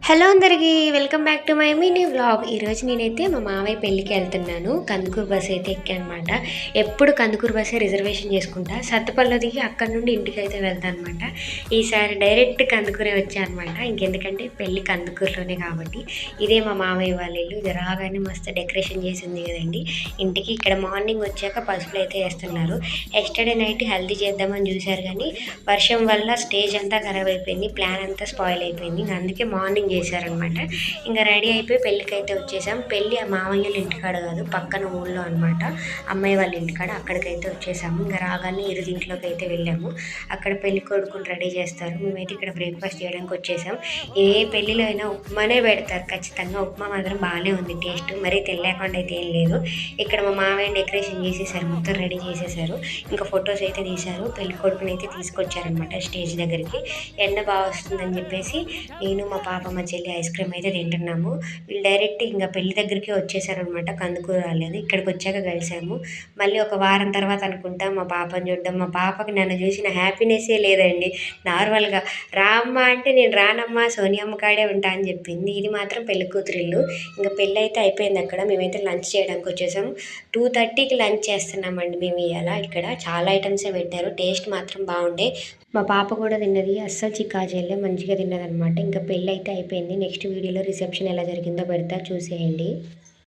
Hello అందరికీ welcome back to my mini vlog. ఈరోజు నేనైతే మా మామయ్య పెళ్ళికి వెళ్తున్నాను. కందుకూరు బస్ అయితే ఎక్కానమాట. ఎప్పుడు కందుకూరు బస్సే రిజర్వేషన్ చేసుకుంటా. సత్తుపల్లిలో దిగి అక్కడ నుండి ఇంటికి అయితే వెళ్తాను అనమాట. ఈసారి డైరెక్ట్ కందుకూరే వచ్చా అనమాట. ఇంకెందుకంటే పెళ్ళి కందుకూరులోనే కాబట్టి. ఇదే మా మామయ్య వాళ్ళ ఇల్లు. ఇది రాగానే మస్తు డెకరేషన్ చేసింది కదండి ఇంటికి. ఇక్కడ మార్నింగ్ వచ్చాక పసుపులు అయితే వేస్తున్నారు. ఎస్టర్డే నైట్ హెల్దీ చేద్దామని చూశారు కానీ వర్షం వల్ల స్టేజ్ అంతా ఖరాబ్ అయిపోయింది. ప్లాన్ అంతా స్పాయిల్ అయిపోయింది. అందుకే మార్నింగ్ చేశారనమాట. ఇంకా రెడీ అయిపోయి పెళ్ళికి అయితే వచ్చేసాం. పెళ్ళి ఆ మామయ్యల ఇంటికాడ కాదు, పక్కన ఊళ్ళో అనమాట, అమ్మాయి వాళ్ళ ఇంటికాడ. అక్కడికైతే వచ్చేసాము. ఇంకా రాగానే ఇంట్లోకి అయితే వెళ్ళాము. అక్కడ పెళ్లి కొడుకుని రెడీ చేస్తారు. మేమైతే ఇక్కడ బ్రేక్ఫాస్ట్ చేయడానికి వచ్చేసాం. ఏ పెళ్ళిలో అయినా ఉప్మానే పెడతారు ఖచ్చితంగా. ఉప్మా మాత్రం బాగానే ఉంది టేస్ట్, మరీ తెలియకుండా అయితే ఏం లేదు. ఇక్కడ మా మామయ్య డెకరేషన్ చేసేసారు, మొత్తం రెడీ చేసేసారు. ఇంకా ఫొటోస్ అయితే తీశారు. పెళ్లి కొడుకుని అయితే తీసుకొచ్చారనమాట స్టేజ్ దగ్గరికి. ఎండ బాగా వస్తుందని చెప్పేసి నేను మా పాప మా చెల్లి ఐస్ క్రీమ్ అయితే తింటున్నాము. వీళ్ళు డైరెక్ట్ ఇంకా పెళ్లి దగ్గరికి వచ్చేసారనమాట. కందుకూరు రాలేదు. ఇక్కడికి వచ్చాక కలిసాము. మళ్ళీ ఒక వారం తర్వాత అనుకుంటా మా పాపని చూడడం. మా పాపకి నన్ను చూసిన హ్యాపీనెస్సే లేదండి. నార్మల్గా రామ్మ అంటే నేను రానమ్మా సోనియమ్మ కాడే ఉంటా అని చెప్పింది. ఇది మాత్రం పెళ్లి కూతురిల్లు. ఇంకా పెళ్ళి అయితే అయిపోయింది అక్కడ. మేమైతే లంచ్ చేయడానికి వచ్చేసాము. 2:30కి లంచ్ చేస్తున్నామండి మేము ఇవాళ. ఇక్కడ చాలా ఐటమ్సే పెట్టారు. టేస్ట్ మాత్రం బాగుండే. మా పాప కూడా తిన్నది. అస్సలు చిక్కా చేయలే, మంచిగా తిన్నదనమాట. ఇంకా పెళ్ళి అయితే అయిపోయింది. నెక్స్ట్ వీడియోలో రిసెప్షన్ ఎలా జరిగిందో పెడతా, చూసేయండి.